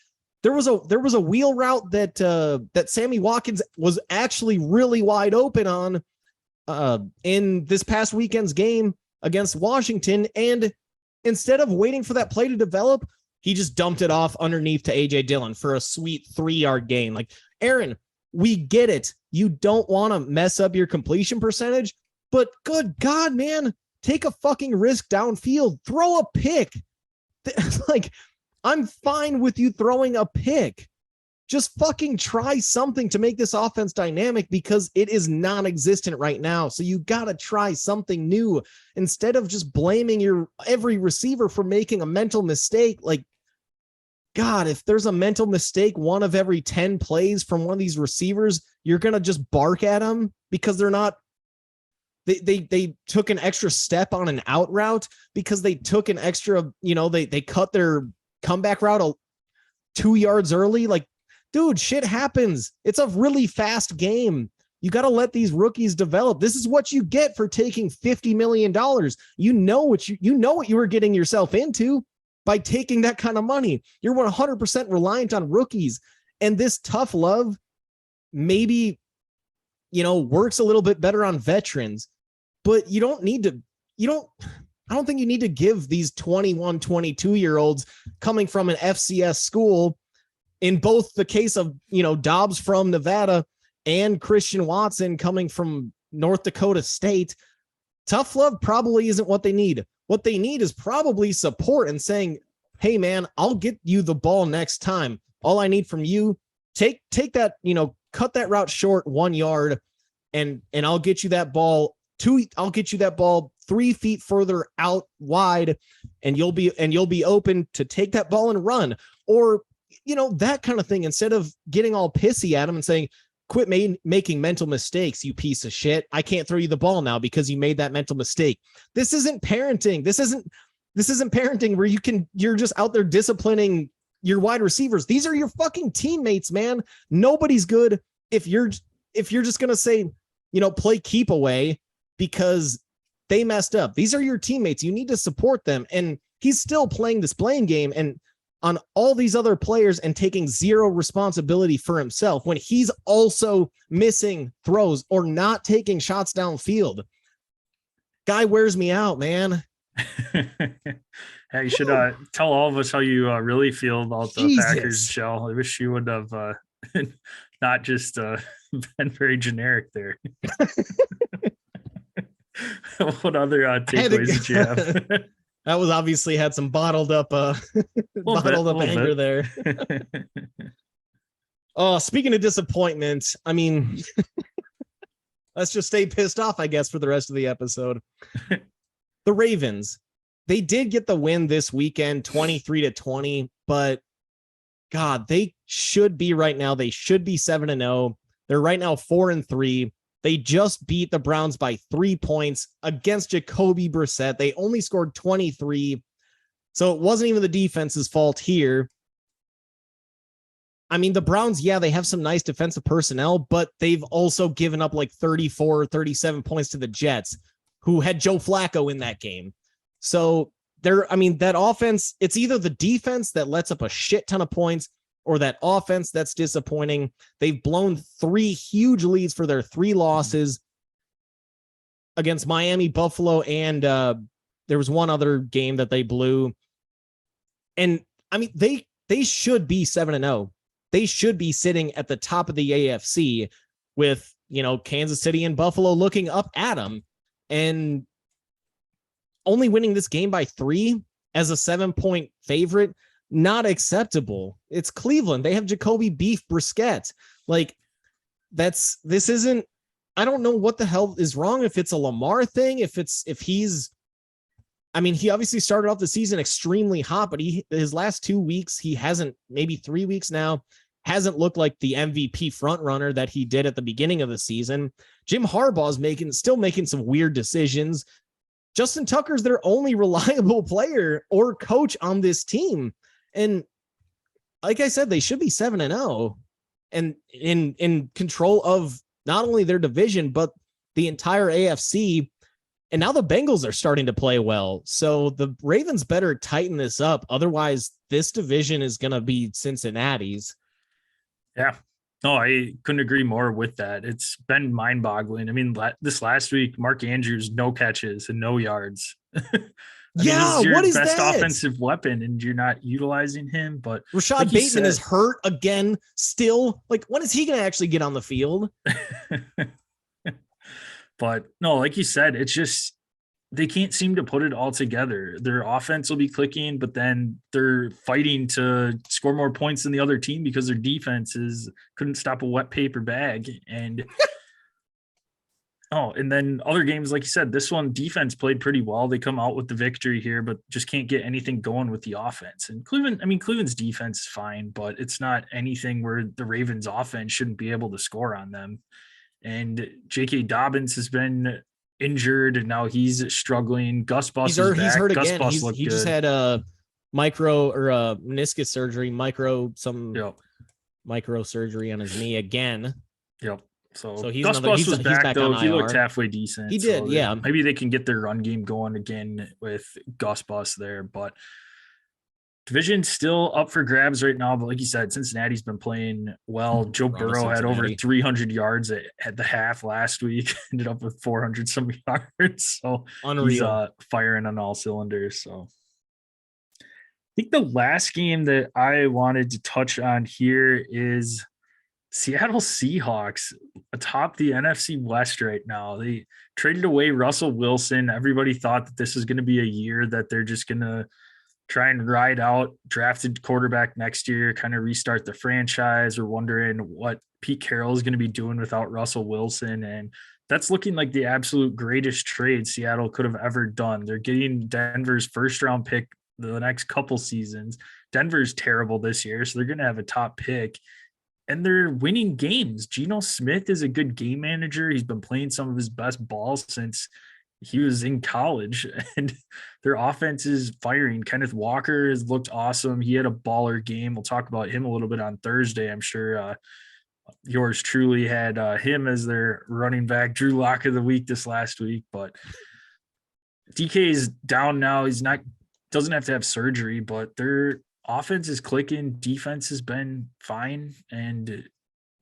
There was a wheel route that Sammy Watkins was actually really wide open on in this past weekend's game against Washington, and instead of waiting for that play to develop, he just dumped it off underneath to AJ Dillon for a sweet 3-yard gain. Like, Aaron, we get it. You don't want to mess up your completion percentage, but good God, man, take a fucking risk downfield. Throw a pick. Like, I'm fine with you throwing a pick. Just fucking try something to make this offense dynamic, because it is non-existent right now. So you got to try something new instead of just blaming your every receiver for making a mental mistake. Like, God, if there's a mental mistake, 1 of every 10 plays from one of these receivers, you're going to just bark at them because they're not, they took an extra step on an out route, because they took an extra, you know, they cut their comeback route 2 yards early. Like, dude, shit happens. It's a really fast game. You got to let these rookies develop. This is what you get for taking $50 million. You know what you were getting yourself into by taking that kind of money. You're 100% reliant on rookies. And this tough love maybe, you know, works a little bit better on veterans, but I don't think you need to give these 21, 22-year-olds coming from an FCS school, in both the case of, you know, Dobbs from Nevada and Christian Watson coming from North Dakota State. Tough love probably isn't what they need. What they need is probably support and saying, hey, man, I'll get you the ball next time. All I need from you, take that, you know, cut that route short 1 yard, and I'll get you that ball 3 feet further out wide, and you'll be open to take that ball and run, or, you know, that kind of thing, instead of getting all pissy at him and saying, quit making mental mistakes, you piece of shit. I can't throw you the ball now because you made that mental mistake. This isn't parenting. This isn't parenting where you're just out there disciplining your wide receivers. These are your fucking teammates, man. Nobody's good if you're just going to say, you know, play keep away because they messed up. These are your teammates. You need to support them. And he's still playing this blame game and on all these other players and taking zero responsibility for himself when he's also missing throws or not taking shots downfield. Guy wears me out, man. Hey, you should tell all of us how you really feel about the Packers, Shell. I wish you would have not just been very generic there. What other takeaways did you have? That was obviously had some bottled up anger there. Oh, speaking of disappointment, I mean, let's just stay pissed off, I guess, for the rest of the episode. The Ravens, they did get the win this weekend, 23-20, but God, they should be right now. They should be 7-0. They're right now 4-3. They just beat the Browns by 3 points against Jacoby Brissett. They only scored 23. So it wasn't even the defense's fault here. I mean, the Browns, yeah, they have some nice defensive personnel, but they've also given up like 34, 37 points to the Jets, who had Joe Flacco in that game. So that offense, it's either the defense that lets up a shit ton of points or that offense that's disappointing. They've blown 3 huge leads for their 3 losses against Miami, Buffalo, and there was one other game that they blew. And I mean, they should be 7-0. They should be sitting at the top of the AFC with, Kansas City and Buffalo looking up at them, and only winning this game by 3 as a 7-point favorite. Not acceptable. It's Cleveland. They have Jacoby Beef Brissett. Like, this isn't, I don't know what the hell is wrong. If it's a Lamar thing, he obviously started off the season extremely hot, but his last 2 weeks, he hasn't, maybe 3 weeks now, hasn't looked like the MVP front runner that he did at the beginning of the season. Jim Harbaugh's still making some weird decisions. Justin Tucker's their only reliable player or coach on this team. And like I said, they should be 7-0 and in control of not only their division, but the entire AFC. And now the Bengals are starting to play well. So the Ravens better tighten this up. Otherwise, this division is going to be Cincinnati's. Yeah. No, I couldn't agree more with that. It's been mind-boggling. I mean, this last week, Mark Andrews, no catches and no yards. This is your what is best offensive weapon, and you're not utilizing him. But Rashad Bateman is hurt again. Still, like, when is he going to actually get on the field? But no, like you said, it's just they can't seem to put it all together. Their offense will be clicking, but then they're fighting to score more points than the other team because their defense couldn't stop a wet paper bag. And and then other games, like you said, this one defense played pretty well. They come out with the victory here, but just can't get anything going with the offense. And Cleveland's defense is fine, but it's not anything where the Ravens offense shouldn't be able to score on them. And J.K. Dobbins has been injured, and now he's struggling. Gus Bus is back. He's hurt Gus again. Bus He just had a meniscus surgery, micro surgery on his knee again. Yep. So Gus Bus was back though. He looked halfway decent. He did, yeah. Maybe they can get their run game going again with Gus Bus there, but division's still up for grabs right now. But like you said, Cincinnati's been playing well. Joe Burrow had over 300 yards at the half last week, ended up with 400 some yards. So unreal. He's firing on all cylinders. So I think the last game that I wanted to touch on here is Seattle Seahawks atop the NFC West right now. They traded away Russell Wilson. Everybody thought that this was going to be a year that they're just going to try and ride out drafted quarterback next year, kind of restart the franchise. We're wondering what Pete Carroll is going to be doing without Russell Wilson. And that's looking like the absolute greatest trade Seattle could have ever done. They're getting Denver's first round pick the next couple seasons. Denver's terrible this year, so they're going to have a top pick. And they're winning games. Geno Smith is a good game manager. He's been playing some of his best ball since he was in college, and their offense is firing. Kenneth Walker has looked awesome. He had a baller game. We'll talk about him a little bit on Thursday. I'm sure yours truly had him as their running back, Drew Lock of the week this last week. But DK is down now. Doesn't have to have surgery, but their offense is clicking. Defense has been fine, and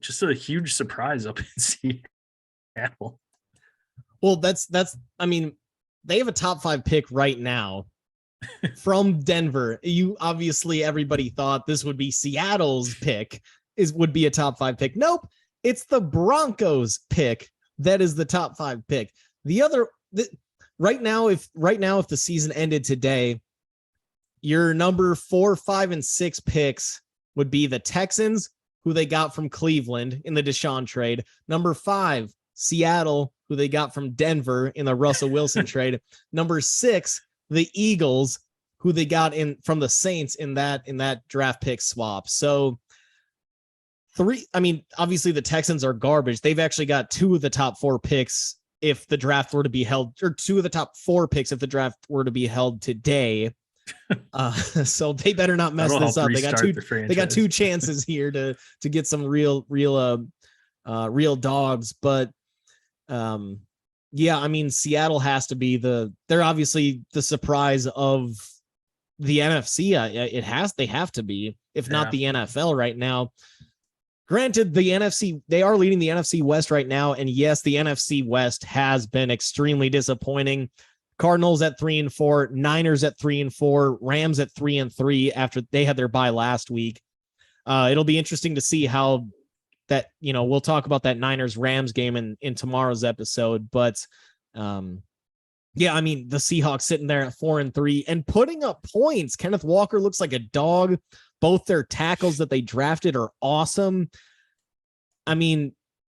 just a huge surprise up in Seattle. Well, they have a top 5 pick right now from Denver. Everybody thought this would be Seattle's pick would be a top 5 pick. Nope. It's the Broncos pick. That is the top 5 pick. Right now, if the season ended today, your number 4, 5, and 6 picks would be the Texans, who they got from Cleveland in the Deshaun trade. Number 5, Seattle, who they got from Denver in the Russell Wilson trade. Number 6, the Eagles, who they got in from the Saints in that draft pick swap. So obviously the Texans are garbage. They've actually got 2 of the top 4 picks if the draft were to be held, or 2 of the top 4 picks if the draft were to be held today. So they better not mess this up. They got 2 chances here to get some real dogs. But Seattle has to be they're obviously the surprise of the NFC. They have to be, if not the NFL right now. Granted, the NFC, they are leading the NFC West right now. And yes, the NFC West has been extremely disappointing. Cardinals at 3-4, Niners at 3-4, Rams at 3-3 after they had their bye last week. It'll be interesting to see how that, we'll talk about that Niners Rams game in tomorrow's episode. But the Seahawks sitting there at 4-3 and putting up points. Kenneth Walker looks like a dog. Both their tackles that they drafted are awesome.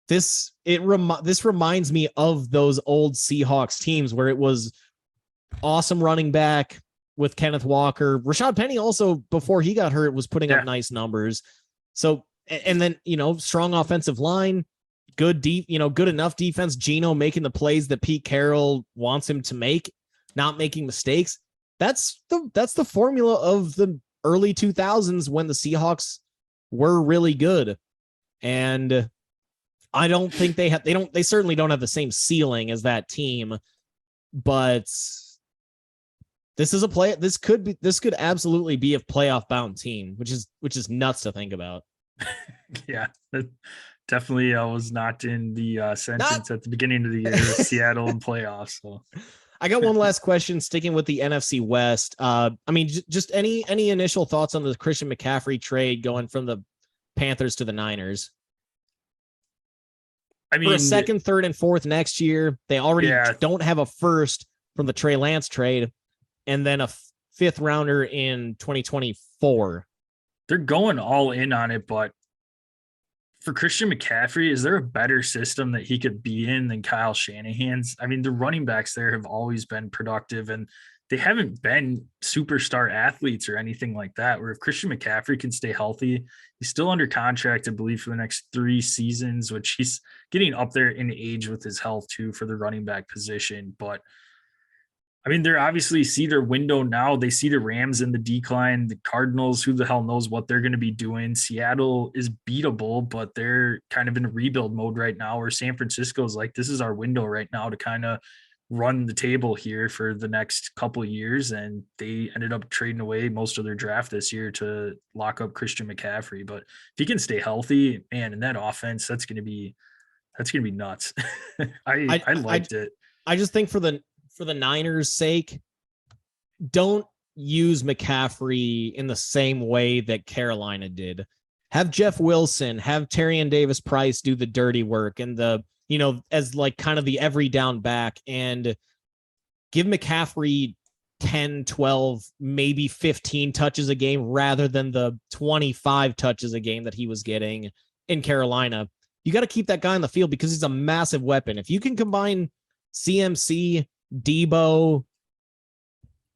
This reminds me of those old Seahawks teams where it was awesome running back with Kenneth Walker. Rashad Penny also, before he got hurt, was putting up nice numbers. So, and then, strong offensive line, good enough defense. Geno making the plays that Pete Carroll wants him to make, not making mistakes. That's the formula of the early 2000s when the Seahawks were really good. And I don't think they certainly don't have the same ceiling as that team, but this could absolutely be a playoff bound team, which is nuts to think about. Yeah, definitely was not in the sentence at the beginning of the year, Seattle and playoffs. So I got one last question, sticking with the NFC West. Just any initial thoughts on the Christian McCaffrey trade going from the Panthers to the Niners? For a second, third, and fourth next year. They already don't have a first from the Trey Lance trade, and then a 5th rounder in 2024. They're going all in on it, but for Christian McCaffrey, is there a better system that he could be in than Kyle Shanahan's? The running backs there have always been productive, and they haven't been superstar athletes or anything like that, where if Christian McCaffrey can stay healthy, he's still under contract, I believe, for the next 3 seasons, which he's getting up there in age with his health too for the running back position. But they're obviously see their window now. They see the Rams in the decline. The Cardinals, who the hell knows what they're going to be doing. Seattle is beatable, but they're kind of in rebuild mode right now, where San Francisco is like, this is our window right now to kind of run the table here for the next couple of years. And they ended up trading away most of their draft this year to lock up Christian McCaffrey. But if he can stay healthy, man, in that offense, that's going to be nuts. I liked it. I just think for the Niners' sake, don't use McCaffrey in the same way that Carolina did. Have Jeff Wilson, have Tyrion Davis-Price do the dirty work and as like kind of the every down back, and give McCaffrey 10, 12, maybe 15 touches a game rather than the 25 touches a game that he was getting in Carolina. You got to keep that guy on the field because he's a massive weapon. If you can combine CMC, Debo,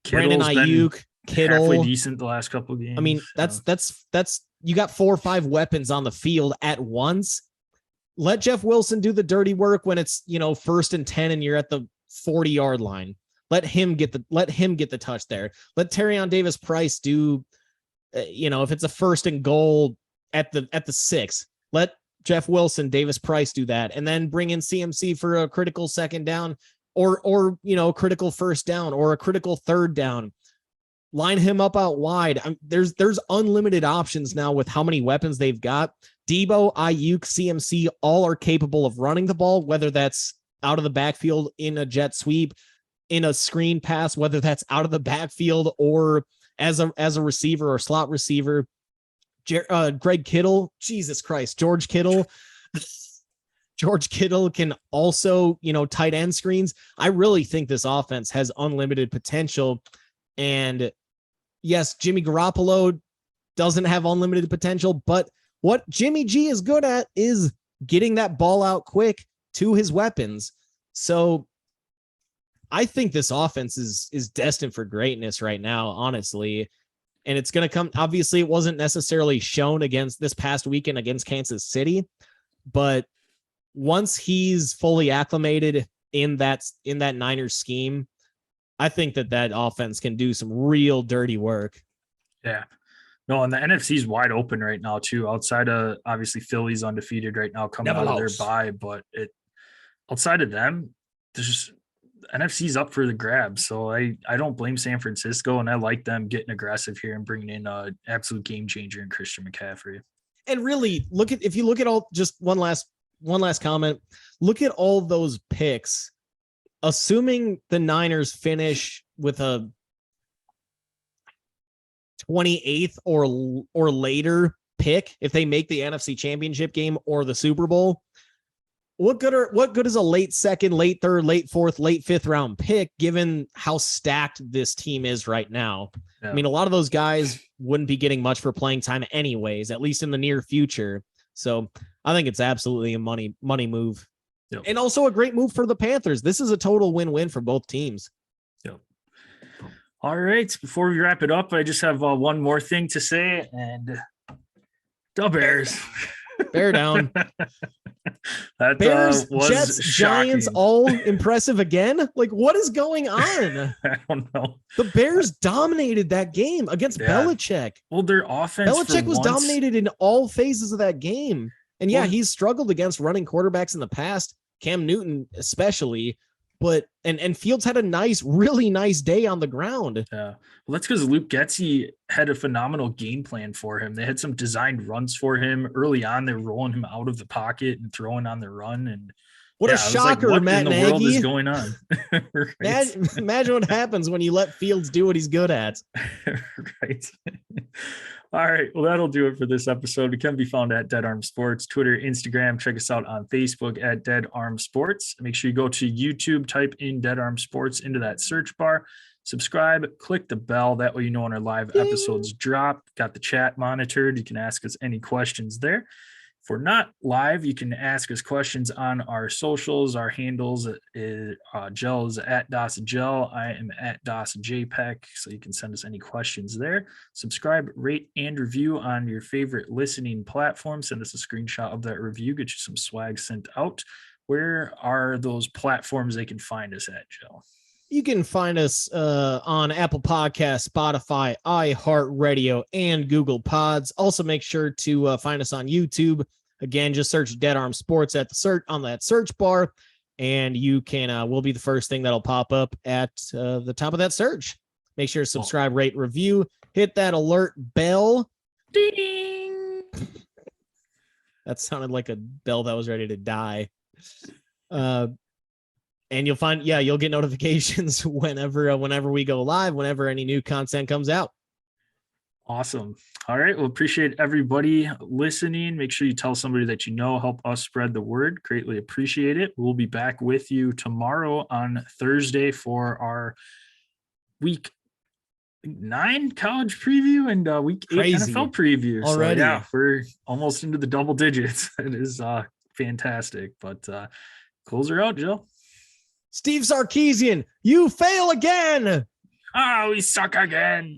Brandon Ayuk, Kittle, halfway decent the last couple of games. That's you got 4 or 5 weapons on the field at once. Let Jeff Wilson do the dirty work when it's 1st and 10 and you're at the 40-yard line. Let him get the touch there. Let Tyrion Davis-Price do, if it's a 1st and goal at the 6, let Jeff Wilson, Davis-Price do that, and then bring in CMC for a critical 2nd down, or critical 1st down, or a critical 3rd down. Line him up out wide. There's unlimited options now with how many weapons they've got. Debo, Ayuk, CMC, all are capable of running the ball, whether that's out of the backfield in a jet sweep, in a screen pass, whether that's out of the backfield or as a receiver or slot receiver. Greg Kittle, Jesus Christ, George Kittle. George Kittle can also, tight end screens. I really think this offense has unlimited potential. And yes, Jimmy Garoppolo doesn't have unlimited potential, but what Jimmy G is good at is getting that ball out quick to his weapons. So I think this offense is destined for greatness right now, honestly. And it's going to come. Obviously, it wasn't necessarily shown against this past weekend against Kansas City, but once he's fully acclimated in that Niners scheme, I think that offense can do some real dirty work. Yeah. No, and the NFC's wide open right now too. Outside of obviously Philly's undefeated right now coming out of their bye, but outside of them, there's just NFC's up for the grab. So I don't blame San Francisco, and I like them getting aggressive here and bringing in an absolute game changer in Christian McCaffrey. And really, if you look at all, just one last comment, look at all those picks. Assuming the Niners finish with a 28th or later pick, if they make the NFC Championship game or the Super Bowl, what good is a late second, late third, late fourth, late fifth round pick, given how stacked this team is right now? Yeah. I mean, a lot of those guys wouldn't be getting much for playing time anyways, at least in the near future. So I think it's absolutely a money move. Yep. And also a great move for the Panthers. This is a total win-win for both teams. Yep. All right. Before we wrap it up, I just have one more thing to say, and the Bears. Bear down. That Bears, was Jets, shocking. Giants, all impressive again. Like, what is going on? I don't know. The Bears dominated that game against Belichick. Well, their offense. Belichick was dominated in all phases of that game. And he's struggled against running quarterbacks in the past, Cam Newton especially. But and Fields had a really nice day on the ground. Yeah. Well, that's because Luke Getsy had a phenomenal game plan for him. They had some designed runs for him early on. They're rolling him out of the pocket and throwing on the run. And what a shocker, what Matt Nagy. What in the world is going on? Right. Imagine what happens when you let Fields do what he's good at. Right. All right. Well, that'll do it for this episode. We can be found at Dead Arm Sports, Twitter, Instagram. Check us out on Facebook at Dead Arm Sports. Make sure you go to YouTube, type in Dead Arm Sports into that search bar, subscribe, click the bell. That way you know when our live episodes drop. Got the chat monitored. You can ask us any questions there. If we're not live, you can ask us questions on our socials. Our handles is Gel is at DosGel. I am at DosJPEC, so you can send us any questions there. Subscribe, rate, and review on your favorite listening platform. Send us a screenshot of that review. Get you some swag sent out. Where are those platforms they can find us at, Gel? You can find us on Apple Podcasts, Spotify, iHeartRadio, and Google Pods. Also, make sure to find us on YouTube. Again, just search Dead Arm Sports on that search bar, and you can will be the first thing that'll pop up at the top of that search. Make sure to subscribe, rate, review, hit that alert bell. Ding! That sounded like a bell that was ready to die. And you'll get notifications whenever we go live, whenever any new content comes out. Awesome. All right. Well, appreciate everybody listening. Make sure you tell somebody that you know, help us spread the word. Greatly appreciate it. We'll be back with you tomorrow on Thursday for our week 9 college preview and week 8 NFL preview. Already. So yeah, we're almost into the double digits. It is fantastic, but close her out, Jill. Steve Sarkisian, you fail again. Oh, we suck again.